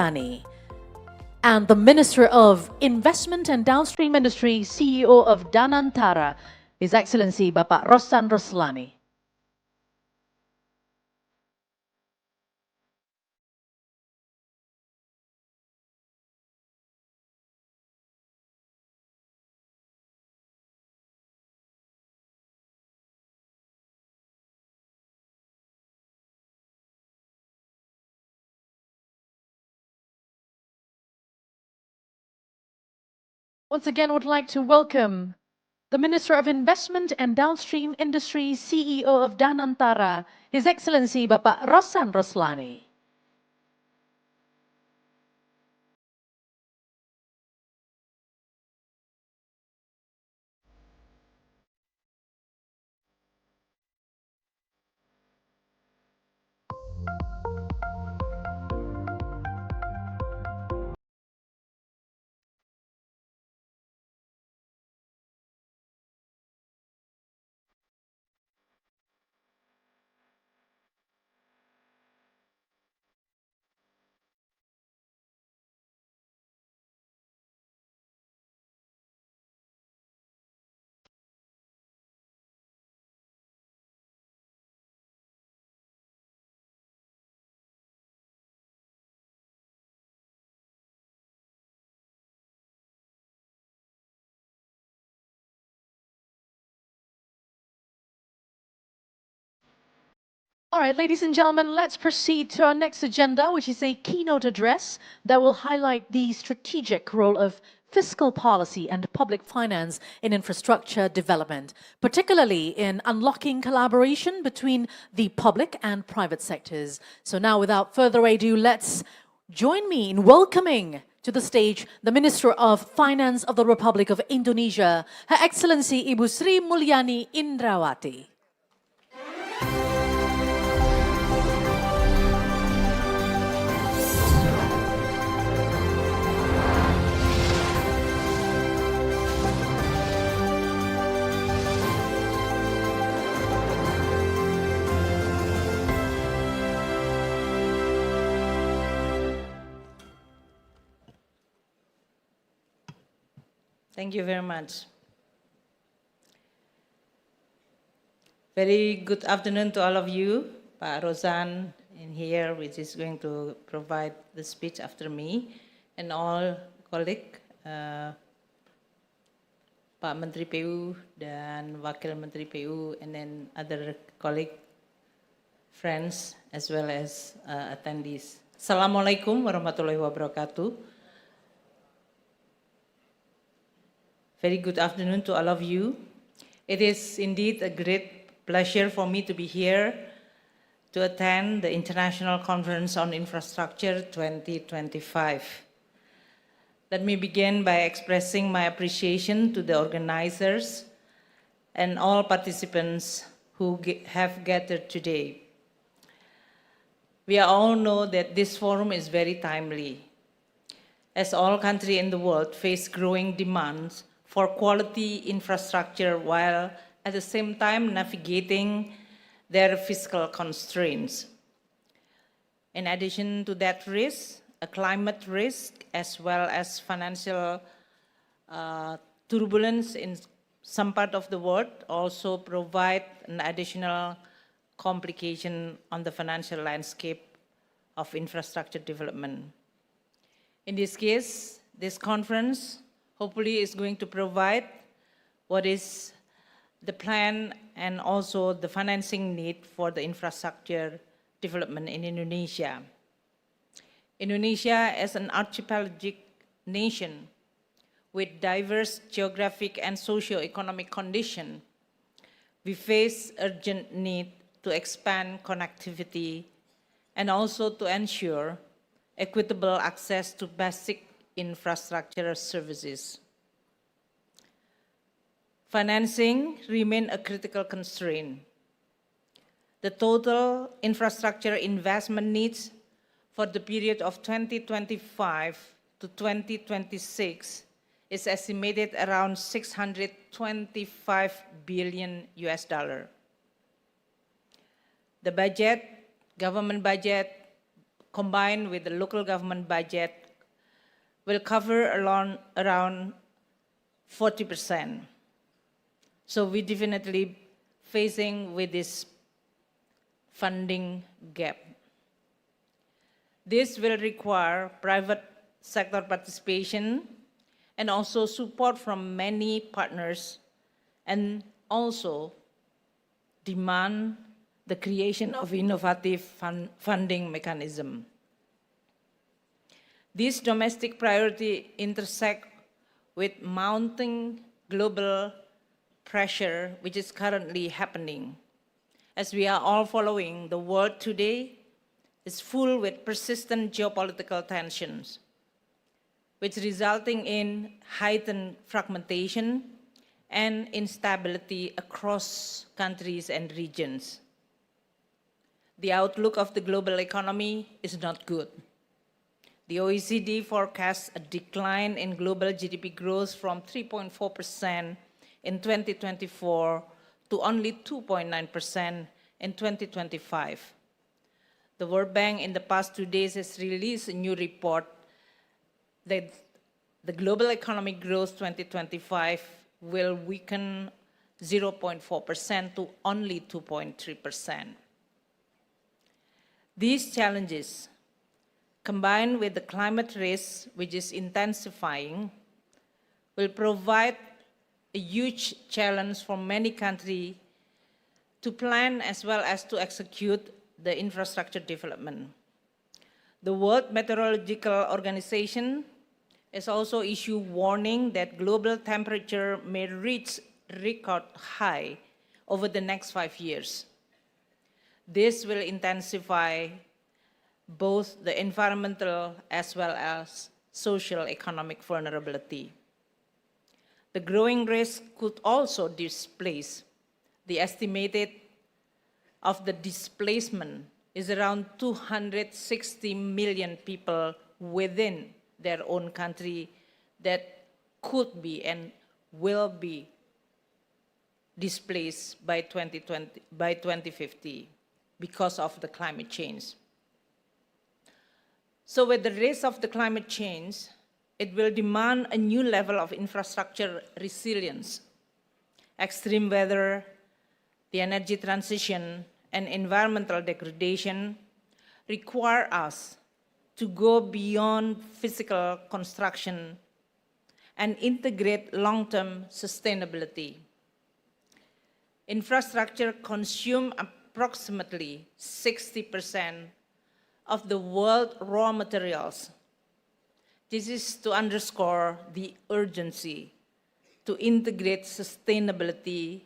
Mulyani, and the Minister of Investment and Downstream Industry, CEO of Antara, His Excellency Bapak Rosan Roeslani. Once again, would like to welcome the Minister of Investment and Downstream Industry, CEO of Antara, His Excellency Bapak Rosan Roeslani. All right, ladies and gentlemen, let's proceed to our next agenda, which is a keynote address that will highlight the strategic role of fiscal policy and public finance in infrastructure development, particularly in unlocking collaboration between the public and private sectors. So now, without further ado, let's join me in welcoming to the stage the Minister of Finance of the Republic of Indonesia, Her Excellency Ibu Sri Mulyani Indrawati. Thank you very much. Very good afternoon to all of you. Pak Rosan in here, which is going to provide the speech after me, and all colleagues, Pak Menteri PU dan Wakil Menteri PU, and then other colleague, friends, as well as attendees. Assalamualaikum warahmatullahi wabarakatuh. Very good afternoon to all of you. It is indeed a great pleasure for me to be here to attend the International Conference on Infrastructure 2025. Let me begin by expressing my appreciation to the organizers and all participants who have gathered today. We all know that this forum is very timely, as all countries in the world face growing demands for quality infrastructure while at the same time navigating their fiscal constraints. In addition to that risk, a climate risk as well as financial turbulence in some part of the world also provide an additional complication on the financial landscape of infrastructure development. In this case, this conference hopefully is going to provide what is the plan and also the financing need for the infrastructure development in Indonesia. Indonesia as an archipelagic nation with diverse geographic and socio-economic conditions, we face urgent need to expand connectivity and also to ensure equitable access to basic infrastructure services. Financing remains a critical constraint. The total infrastructure investment needs for the period of 2025 to 2026 is estimated around $625 billion. The budget, government budget, combined with the local government budget, will cover around 40%. So we definitely facing with this funding gap. This will require private sector participation and also support from many partners, and also demand the creation of innovative funding mechanism. These domestic priorities intersect with mounting global pressure which is currently happening. As we are all following, the world today is full with persistent geopolitical tensions, which resulting in heightened fragmentation and instability across countries and regions. The outlook of the global economy is not good. The OECD forecasts a decline in global GDP growth from 3.4% in 2024 to only 2.9% in 2025. The World Bank in the past 2 days has released a new report that the global economic growth 2025 will weaken 0.4% to only 2.3%. These challenges, combined with the climate risk, which is intensifying, will provide a huge challenge for many countries to plan as well as to execute the infrastructure development. The World Meteorological Organization has also issued warning that global temperature may reach record high over the next 5 years. This will intensify both the environmental as well as social economic vulnerability. The growing risk could also displace. The estimated of the displacement is around 260 million people within their own country that could be and will be displaced by 2050 because of the climate change. So with the risk of the climate change, it will demand a new level of infrastructure resilience. Extreme weather, the energy transition, and environmental degradation require us to go beyond physical construction and integrate long-term sustainability. Infrastructure consumes approximately 60% of the world's raw materials. This is to underscore the urgency to integrate sustainability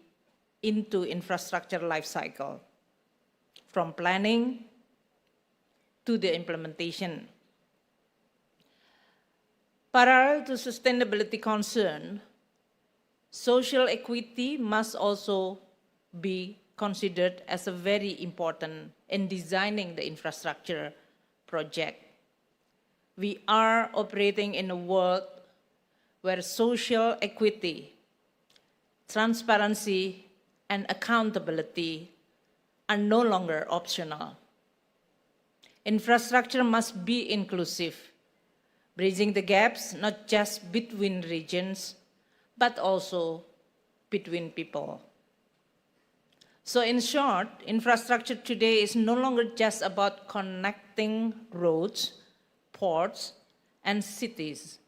into infrastructure life cycle, from planning to the implementation. Parallel to sustainability concern, social equity must also be considered as a very important in designing the infrastructure project. We are operating in a world where social equity, transparency, and accountability are no longer optional. Infrastructure must be inclusive, bridging the gaps not just between regions, but also between people. So in short, infrastructure today is no longer just about connecting roads, ports, and cities.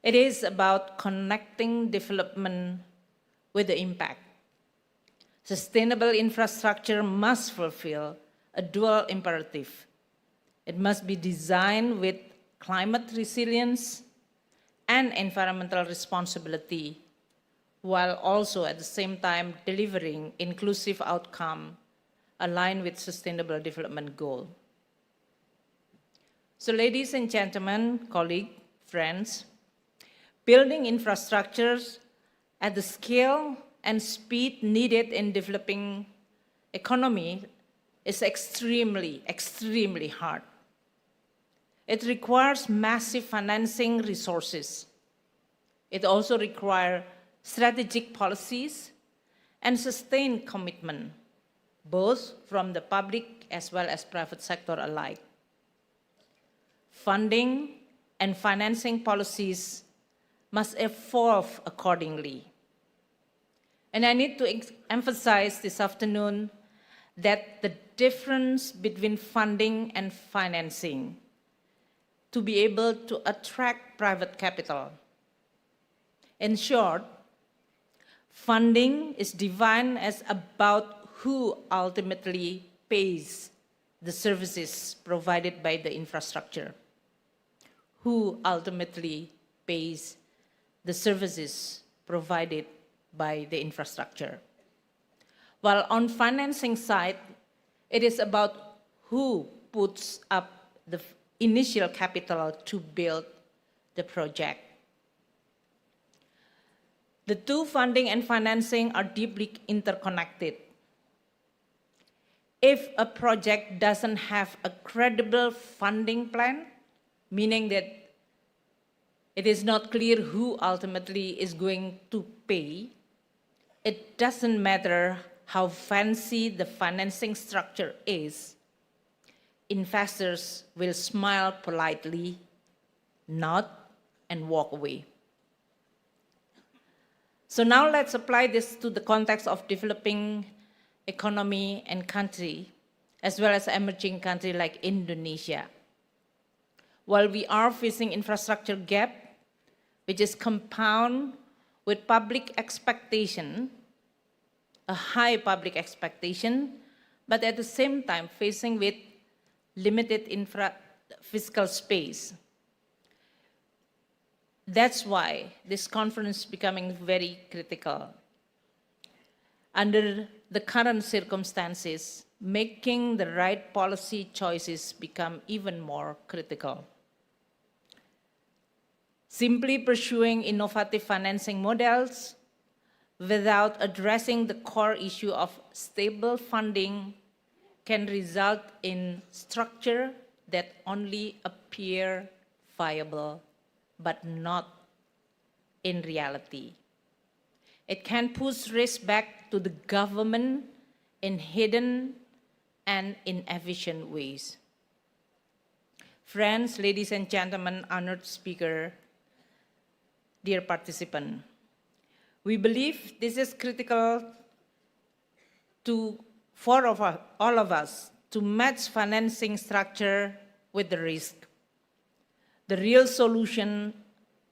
It is about connecting development with the impact. Sustainable infrastructure must fulfill a dual imperative. It must be designed with climate resilience and environmental responsibility, while also at the same time delivering inclusive outcome aligned with sustainable development goal. So ladies and gentlemen, colleagues, friends, building infrastructures at the scale and speed needed in developing economy is extremely, extremely hard. It requires massive financing resources. It also requires strategic policies and sustained commitment, both from the public as well as private sector alike. funding and financing policies must evolve accordingly. And I need to emphasize this afternoon that the difference between funding and financing to be able to attract private capital. In short, funding is defined as about who ultimately pays the services provided by the infrastructure, who ultimately pays the services provided by the infrastructure. While on financing side, it is about who puts up the initial capital to build the project. The two, funding and financing, are deeply interconnected. If a project doesn't have a credible funding plan, meaning that it is not clear who ultimately is going to pay, it doesn't matter how fancy the financing structure is, investors will smile politely, nod, and walk away. So now let's apply this to the context of developing economy and country, as well as emerging country like Indonesia. While we are facing infrastructure gap, which is compound with public expectation, a high public expectation, but at the same time facing with limited fiscal space. That's why this conference is becoming very critical. Under the current circumstances, making the right policy choices become even more critical. Simply pursuing innovative financing models without addressing the core issue of stable funding can result in structure that only appear viable but not in reality. It can push risk back to the government in hidden and inefficient ways. Friends, ladies and gentlemen, honored speaker, dear participant, we believe this is critical for all of us to match financing structure with the risk. The real solution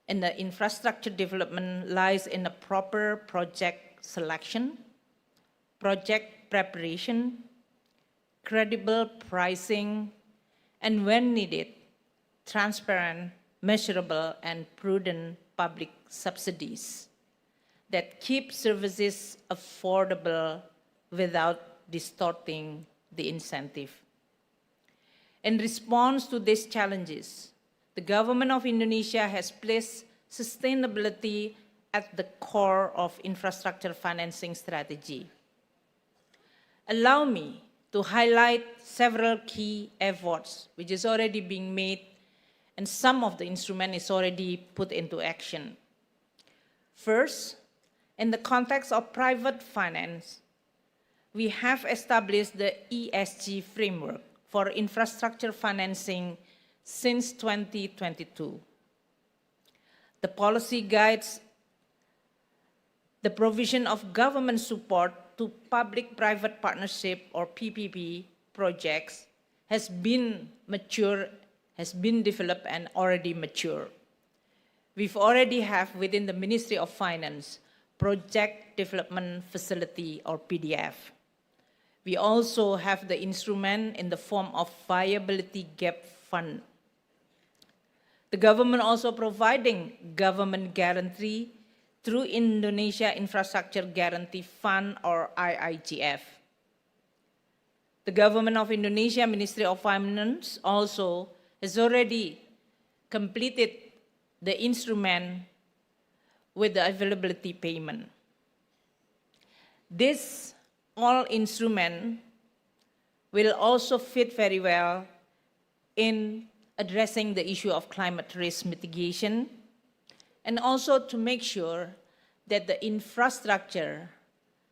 in the infrastructure development lies in a proper project selection, project preparation, credible pricing, and when needed, transparent, measurable, and prudent public subsidies that keep services affordable without distorting the incentive. In response to these challenges, the government of Indonesia has placed sustainability at the core of infrastructure financing strategy. Allow me to highlight several key efforts which is already being made, and some of the instrument is already put into action. First, in the context of private finance, we have established the ESG framework for infrastructure financing since 2022. The policy guides the provision of government support to public-private partnership or PPP projects has been developed and already mature. We've already have within the Ministry of Finance Project Development Facility or PDF. We also have the instrument in the form of Viability Gap Fund. The government also providing government guarantee through Indonesia Infrastructure Guarantee Fund or IIGF. The government of Indonesia Ministry of Finance also has already completed the instrument with the availability payment. This all instrument will also fit very well in addressing the issue of climate risk mitigation, and also to make sure that the infrastructure,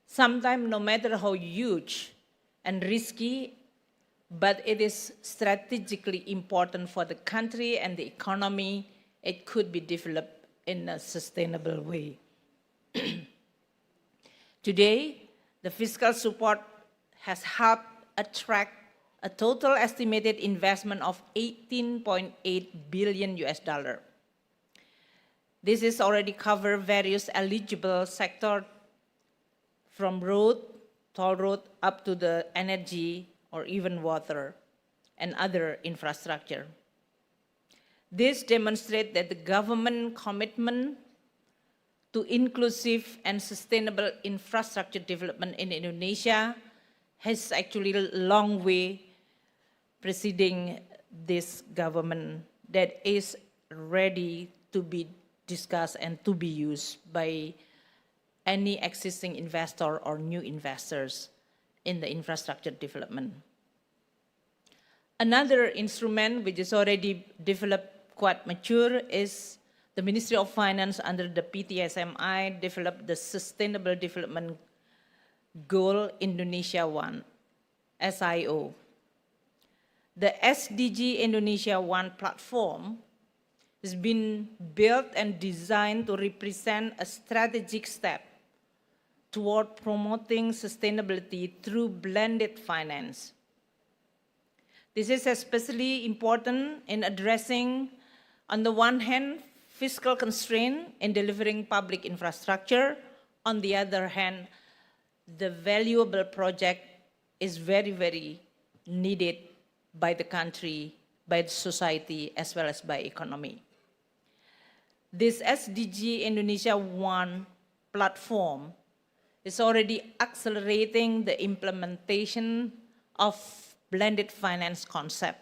sometimes no matter how huge and risky, but it is strategically important for the country and the economy. It could be developed in a sustainable way. Today, the fiscal support has helped attract a total estimated investment of 18.8 billion US dollar. This is already covered various eligible sectors from road, toll road, up to the energy or even water and other infrastructure. This demonstrates that the government commitment to inclusive and sustainable infrastructure development in Indonesia has actually a long way preceding this government that is ready to be discussed and to be used by any existing investor or new investors in the infrastructure development. Another instrument which is already developed quite mature is the Ministry of Finance under the PTSMI developed the Sustainable Development Goal Indonesia 1, SIO. The SDG Indonesia 1 platform has been built and designed to represent a strategic step toward promoting sustainability through blended finance. This is especially important in addressing, on the one hand, fiscal constraint in delivering public infrastructure. On the other hand, the valuable project is very, very needed by the country, by the society, as well as by economy. This SDG Indonesia 1 platform is already accelerating the implementation of blended finance concept.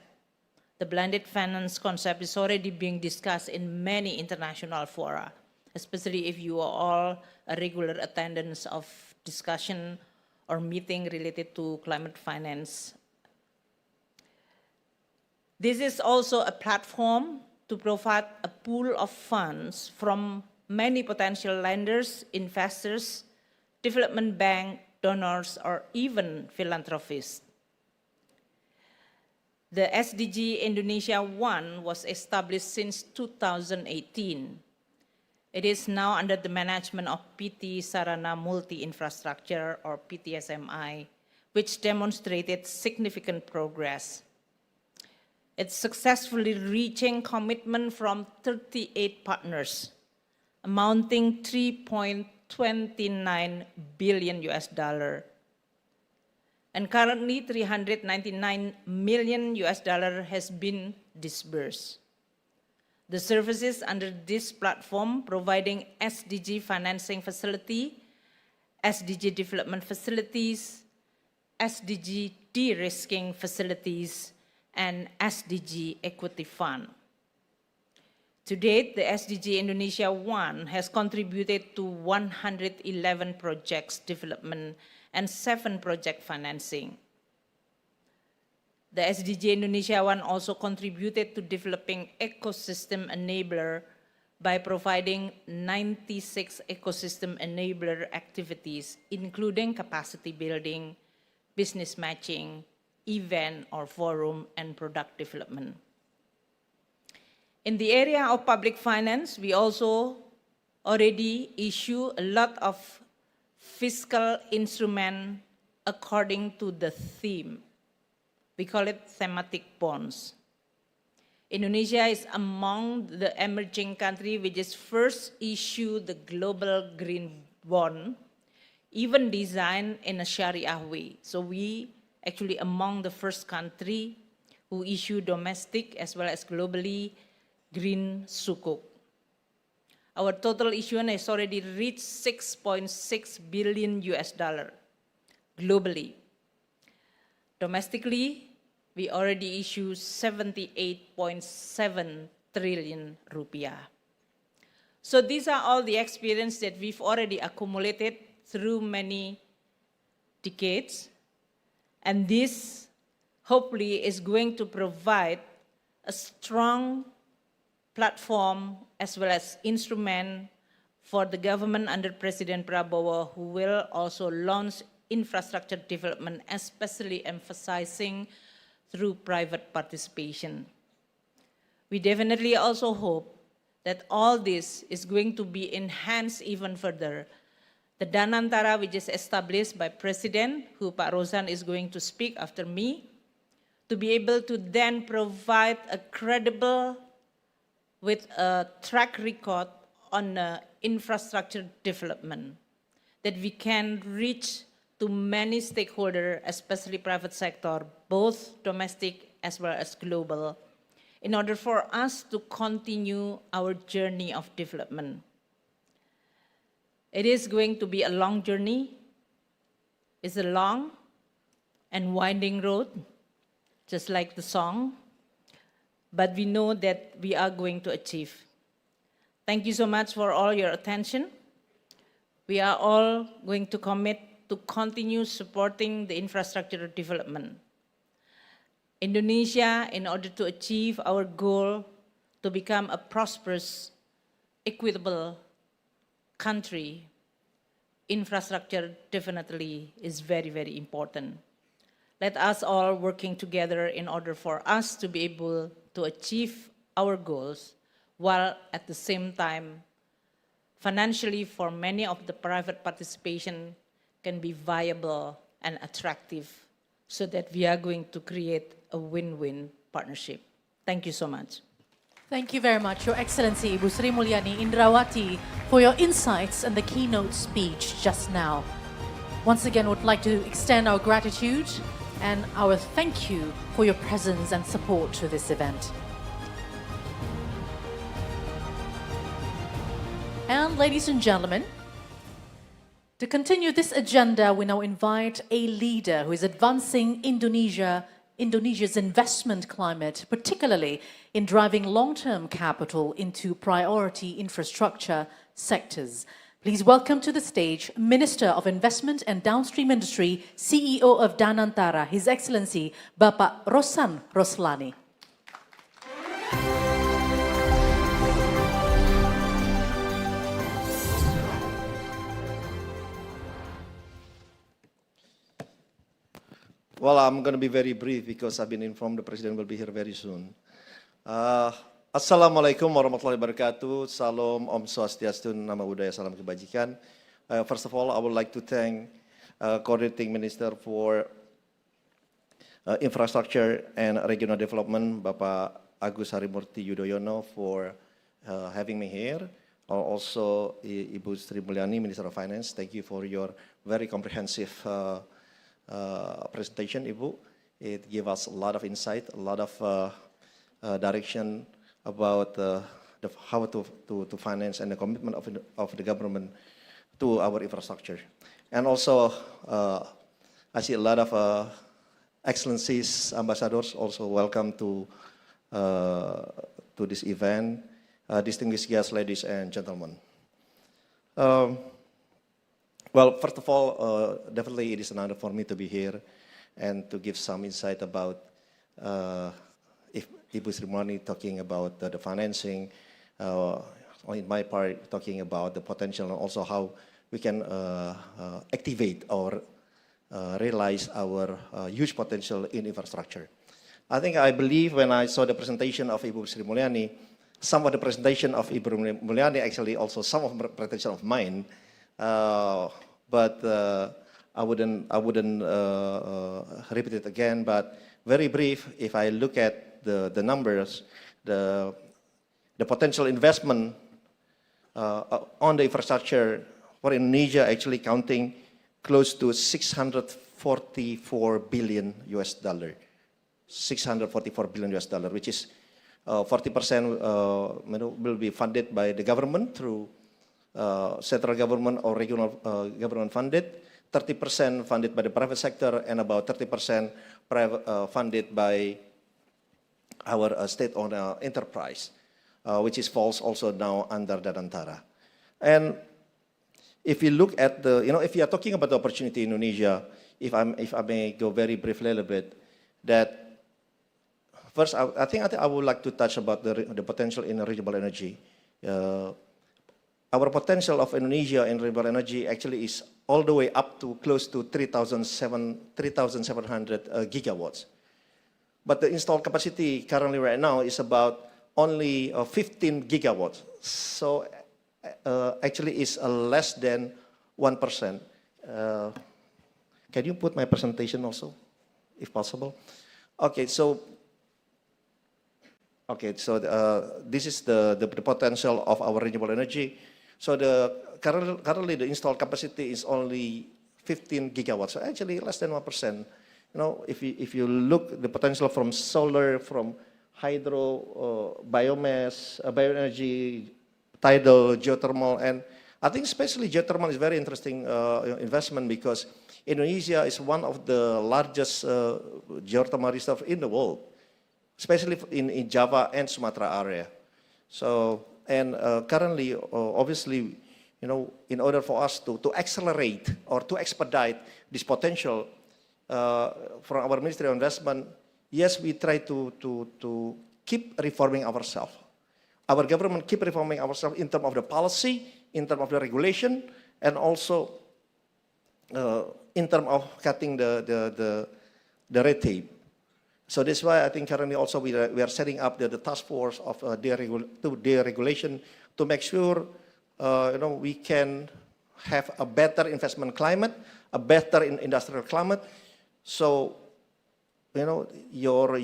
The blended finance concept is already being discussed in many international fora, especially if you are all a regular attendance of discussion or meeting related to climate finance. This is also a platform to provide a pool of funds from many potential lenders, investors, development bank, donors, or even philanthropists. The SDG Indonesia 1 was established since 2018. It is now under the management of PT Sarana Multi Infrastructure, or PTSMI, which demonstrated significant progress. It's successfully reaching commitment from 38 partners, amounting 3.29 billion US dollar. And currently 399 million US dollar has been disbursed. The services under this platform providing SDG financing facility, SDG development facilities, SDG de-risking facilities, and SDG equity fund. To date, the SDG Indonesia 1 has contributed to 111 projects development and 7 project financing. The SDG Indonesia 1 also contributed to developing ecosystem enabler by providing 96 ecosystem enabler activities, including capacity building, business matching, event or forum, and product development. In the area of public finance, we also already issue a lot of fiscal instrument according to the theme. We call it thematic bonds. Indonesia is among the emerging countries which is first issued the global green bond, even designed in a Sharia way. So we actually among the first country who issue domestic as well as globally green sukuk. Our total issuance has already reached 6.6 billion US dollar globally. Domestically, we already issue 78.7 trillion rupiah. So these are all the experience that we've already accumulated through many decades. And this hopefully is going to provide a strong platform as well as instrument for the government under President Prabowo, who will also launch infrastructure development, especially emphasizing through private participation. We definitely also hope that all this is going to be enhanced even further. The Danantara, which is established by President, who Pak Rosan is going to speak after me, to be able to then provide a credible, with a track record on infrastructure development, that we can reach to many stakeholders, especially private sector, both domestic as well as global, in order for us to continue our journey of development. It is going to be a long journey. It's a long and winding road, just like the song, but we know that we are going to achieve. Thank you so much for all your attention. We are all going to commit to continue supporting the infrastructure development. Indonesia, in order to achieve our goal to become a prosperous, equitable country, infrastructure definitely is very, very important. Let us all working together in order for us to be able to achieve our goals, while at the same time, financially for many of the private participation can be viable and attractive, so that we are going to create a win-win partnership. Thank you so much. Thank you very much, Your Excellency Ibu Sri Mulyani Indrawati, for your insights and the keynote speech just now. Once again, would like to extend our gratitude and our thank you for your presence and support to this event. And ladies and gentlemen, to continue this agenda, we now invite a leader who is advancing Indonesia's investment climate, particularly in driving long-term capital into priority infrastructure sectors. Please welcome to the stage Minister of Investment and Downstream Industry, CEO of Danantara, His Excellency Bapak Rosan Roeslani. Well, I'm going to be very brief because I've been informed the President will be here very soon. Assalamualaikum warahmatullahi wabarakatuh. Salam, Om Swastiastu, Nama Budaya, Salam Kebajikan. First of all, I would like to thank Coordinating Minister for Infrastructure and Regional Development, Bapak Agus Harimurti Yudhoyono, for having me here. Also, Ibu Sri Mulyani, Minister of Finance, thank you for your very comprehensive presentation, Ibu. It gave us a lot of insight, a lot of direction about how to finance and the commitment of the government to our infrastructure. And also, I see a lot of excellencies, ambassadors, also welcome to this event. Distinguished guests, ladies and gentlemen. Well, first of all, definitely it is an honor for me to be here and to give some insight about if Ibu Sri Mulyani talking about the financing, on my part talking about the potential and also how we can activate or realize our huge potential in infrastructure. I believe when I saw the presentation of Ibu Sri Mulyani, some of the presentation of Ibu Mulyani actually also some of the presentation of mine. But I wouldn't repeat it again. But very brief, if I look at the numbers, the potential investment on the infrastructure for Indonesia actually counting close to $644 billion US, $644 billion US, which is 40% will be funded by the government through central government or regional government funded, 30% funded by the private sector, and about 30% funded by our state-owned enterprise, which falls also now under Danantara. And if you look at if you are talking about the opportunity in Indonesia, if I may go very briefly a little bit, that first I think I would like to touch about the potential in renewable energy. Our potential of Indonesia in renewable energy actually is all the way up to close to 3,700 gigawatts. but the installed capacity currently right now is about only 15 gigawatts. So actually it's less than 1%. Can you put my presentation also, if possible? Okay, so this is the potential of our renewable energy. So currently the installed capacity is only 15 gigawatts, so actually less than 1%. You know, if you look the potential from solar, from hydro, biomass, bioenergy, tidal, geothermal, and I think especially geothermal is very interesting investment because Indonesia is one of the largest geothermal reserve in the world, especially in Java and Sumatra area. So, and currently, obviously, you know, in order for us to accelerate or to expedite this potential from our Ministry of Investment, yes, we try to keep reforming ourselves. Our government keep reforming ourselves in terms of the policy, in terms of the regulation, and also in terms of cutting the red tape. So that's why I think currently also we are setting up the task force of deregulation to make sure you know, we can have a better investment climate, a better industrial climate. So you know, your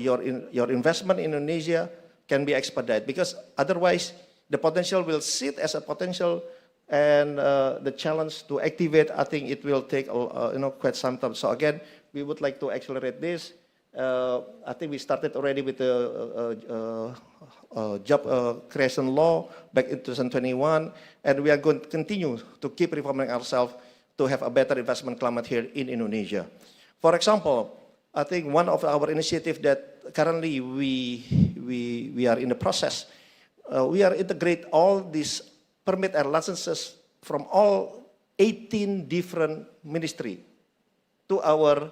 investment in Indonesia can be expedited, because otherwise the potential will sit as a potential, and the challenge to activate, I think it will take you know, quite some time. So again, we would like to accelerate this. I think we started already with the job creation law back in 2021, and we are going to continue to keep reforming ourselves to have a better investment climate here in Indonesia. For example, I think one of our initiatives that currently we are in the process, we are integrate all these permit and licenses from all 18 different ministry to our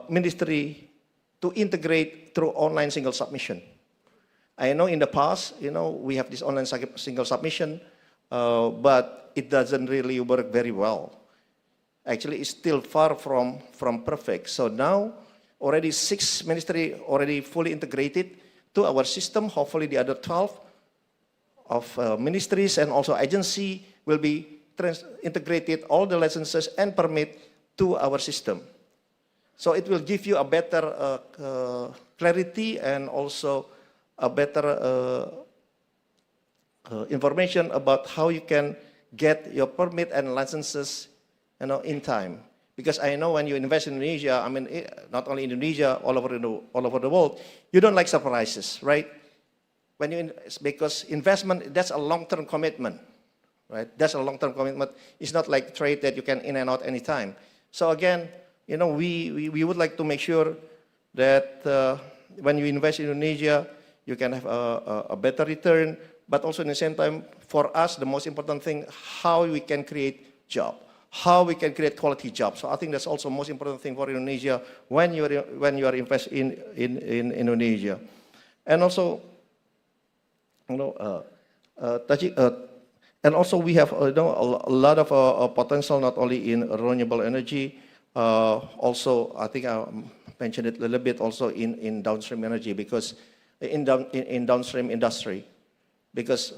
ministry to integrate through online single submission. I know in the past, you know, we have this online single submission, but it doesn't really work very well. Actually, it's still far from perfect. So now, already 6 ministries already fully integrated to our system. Hopefully, the other 12 of ministries and also agency will be integrated all the licenses and permit to our system. So it will give you a better clarity and also a better information about how you can get your permit and licenses, you know, in time. Because I know when you invest in Indonesia, I mean, not only Indonesia, all over the world, you don't like surprises, right? When you because investment, that's a long-term commitment, right? That's a long-term commitment. It's not like trade that you can in and out anytime. So again, you know, we would like to make sure that when you invest in Indonesia, you can have a better return, but also in the same time, for us, the most important thing, how we can create job, how we can create quality jobs. So I think that's also the most important thing for Indonesia when you are investing in Indonesia. And also, you know, and also we have you know, a lot of potential not only in renewable energy, also I think I mentioned it a little bit also in downstream energy, because in downstream industry, because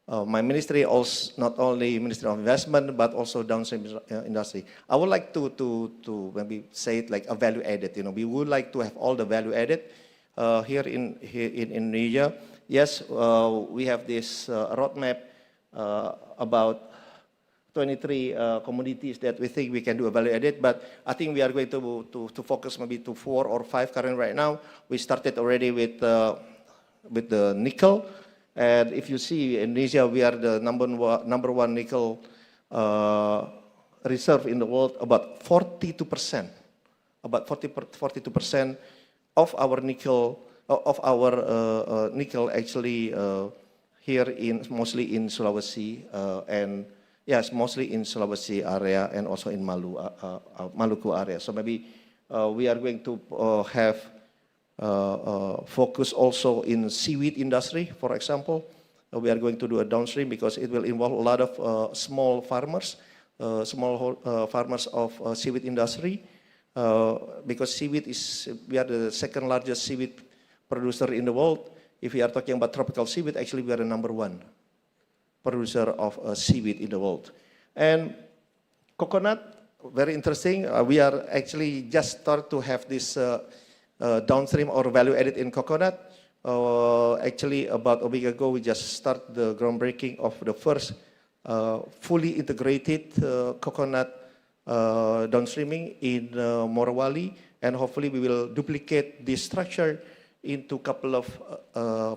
my ministry also not only Ministry of Investment but also downstream industry. I would like to maybe say it like a value added. You know, we would like to have all the value added here in Indonesia. Yes, we have this roadmap about 23 commodities that we think we can do a value added, but I think we are going to focus maybe to 4 or 5 current right now. We started already with the nickel, and if you see Indonesia, we are the number one nickel reserve in the world. About 42%, about 42% of our nickel actually here mostly in Sulawesi and yes, mostly in Sulawesi area and also in Maluku area. So maybe we are going to have focus also in seaweed industry, for example. We are going to do a downstream because it will involve a lot of small farmers of seaweed industry. because seaweed we are the second largest seaweed producer in the world. If we are talking about tropical seaweed, actually we are the number one producer of seaweed in the world. And coconut, very interesting. We are actually just start to have this downstream or value added in coconut. Actually, about a week ago, we just start the groundbreaking of the first fully integrated coconut downstreaming in Morowali, and hopefully we will duplicate this structure into a couple of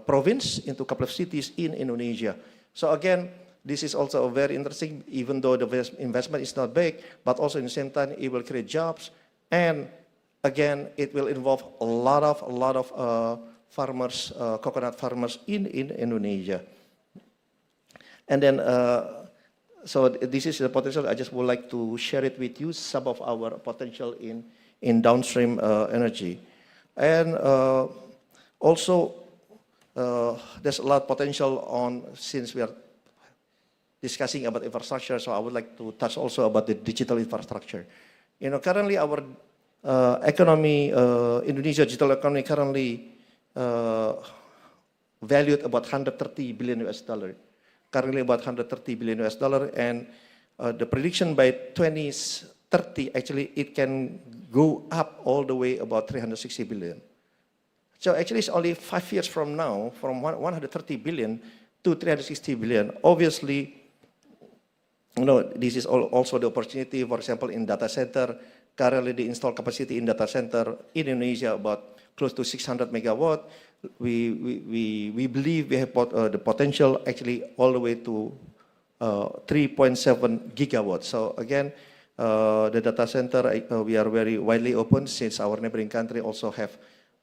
provinces, into a couple of cities in Indonesia. So again, this is also a very interesting, even though the investment is not big, but also in the same time it will create jobs, and again it will involve a lot of farmers, coconut farmers in Indonesia. And then, so this is the potential. I just would like to share it with you, some of our potential in downstream energy. And also, there's a lot of potential since we are discussing about infrastructure, so I would like to touch also about the digital infrastructure. You know, currently our economy, Indonesia digital economy currently valued about 130 billion US dollar. Currently about 130 billion US dollar, and the prediction by 2030, actually it can go up all the way about 360 billion. So actually it's only 5 years from now, from 130 billion to 360 billion. Obviously, you know, this is also the opportunity, for example, in data center. Currently the installed capacity in data center in Indonesia about close to 600 megawatt. We believe we have the potential actually all the way to 3.7 gigawatts. So again, the data center, we are very widely open since our neighboring country also have,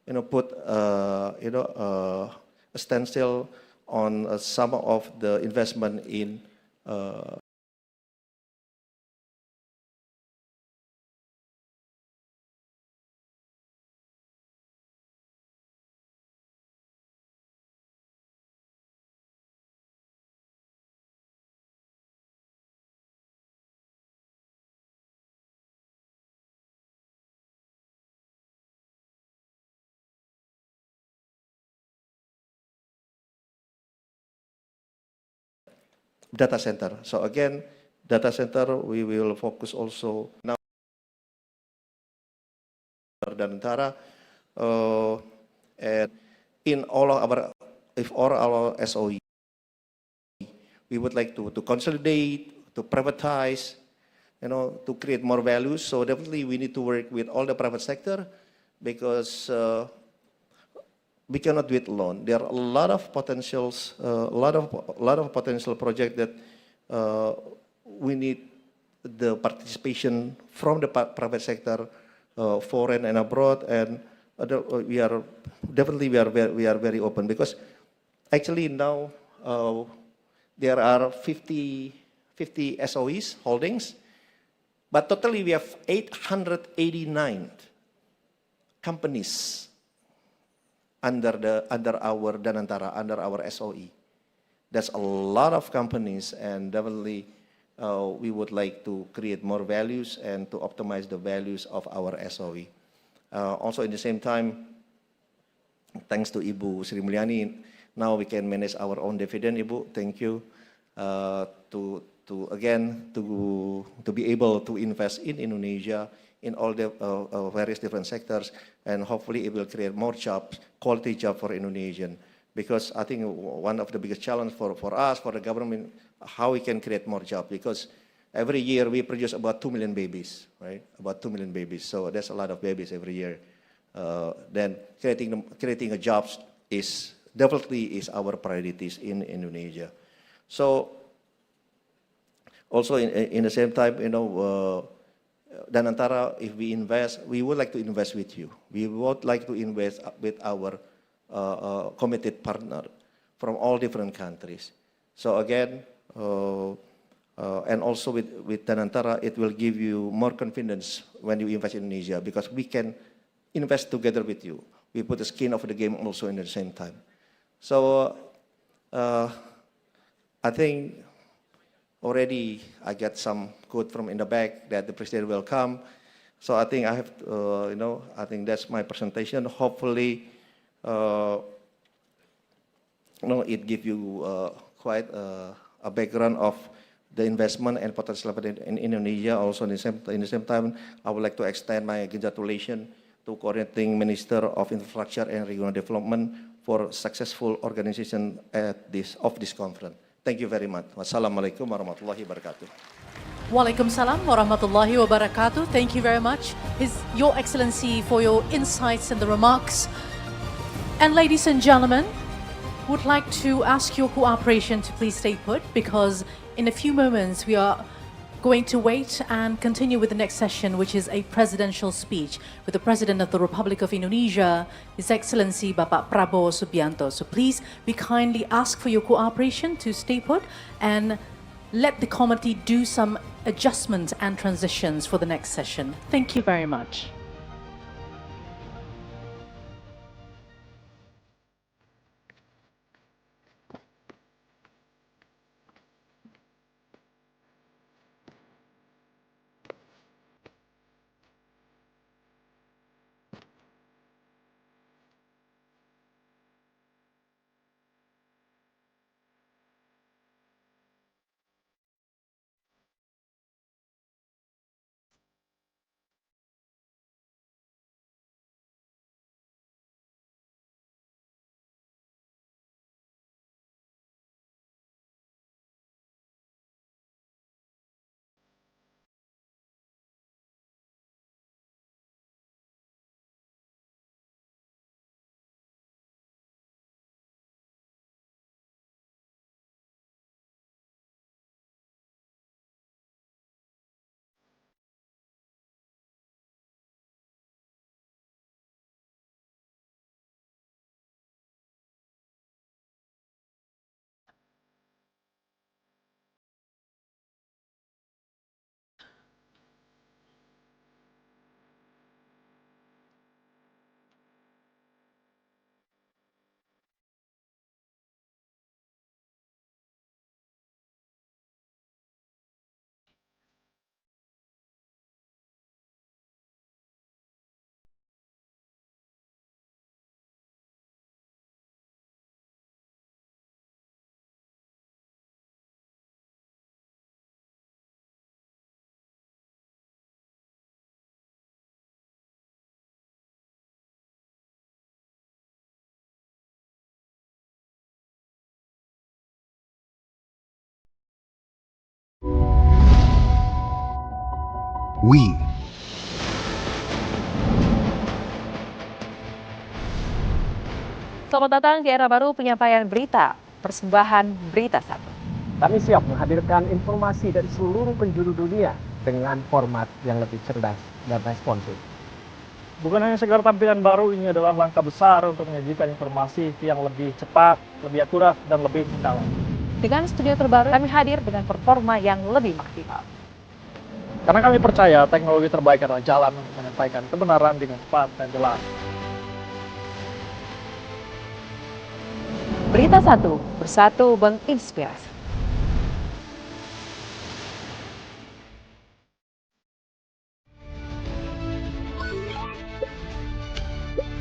you know, put, a standstill on some of the investment in data center. So again, data center, we will focus also now dan antara, and in all our SOE, we would like to consolidate, to privatize, you know, to create more value. So definitely we need to work with all the private sector, because we cannot do it alone. There are a lot of potentials, a lot of potential projects that we need the participation from the private sector, foreign and abroad, and we are very open, because actually now there are 50 SOEs holdings, but totally we have 889 companies under our Danantara, under our SOE. That's a lot of companies, and definitely we would like to create more values and to optimize the values of our SOE. Also, in the same time, thanks to Ibu Sri Mulyani, now we can manage our own dividend. Ibu, thank you. To be able to invest in Indonesia in all the various different sectors, and hopefully it will create more jobs, quality job for Indonesian. Because I think one of the biggest challenge for us, for the government, how we can create more jobs, because every year we produce about 2 million babies, right? About 2 million babies. So that's a lot of babies every year. Then creating a jobs is definitely our priorities in Indonesia. So also in the same time, you know, Danantara, if we invest, we would like to invest with you. We would like to invest with our committed partner from all different countries. So again, and also with Danantara, it will give you more confidence when you invest in Indonesia, because we can invest together with you. We put the skin of the game also in the same time. So I think already I get some quote from in the back that the president will come. So I think I have, I think that's my presentation. Hopefully, it gives you quite a background of the investment and potential in Indonesia. Also, in the same time, I would like to extend my congratulations to Coordinating Minister of Infrastructure and Regional Development for successful organization of this conference. Thank you very much. Wassalamualaikum warahmatullahi wabarakatuh. Waalaikumsalam warahmatullahi wabarakatuh. Thank you very much, Your Excellency, for your insights and the remarks. And ladies and gentlemen, would like to ask your cooperation to please stay put, because in a few moments we are going to wait and continue with the next session, which is a presidential speech with the President of the Republic of Indonesia, His Excellency Bapak Prabowo Subianto. So please, we kindly ask for your cooperation to stay put and let the committee do some adjustments and transitions for the next session. Thank you very much. We. Selamat datang di era baru penyampaian berita, persembahan BeritaSatu. Kami siap menghadirkan informasi dari seluruh penjuru dunia dengan format yang lebih cerdas dan responsif. Bukan hanya sekedar tampilan baru, ini adalah langkah besar untuk menyajikan informasi yang lebih cepat, lebih akurat, dan lebih mendalam. Dengan studio terbaru, kami hadir dengan performa yang lebih maksimal. Karena kami percaya teknologi terbaik adalah jalan untuk menyampaikan kebenaran dengan cepat dan jelas. BeritaSatu, bersatu menginspirasi.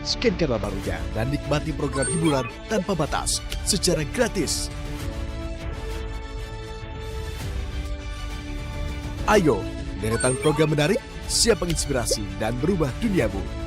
Scan kamera barunya dan nikmati program hiburan tanpa batas secara gratis. Ayo, deretan program menarik siap menginspirasi dan berubah duniamu.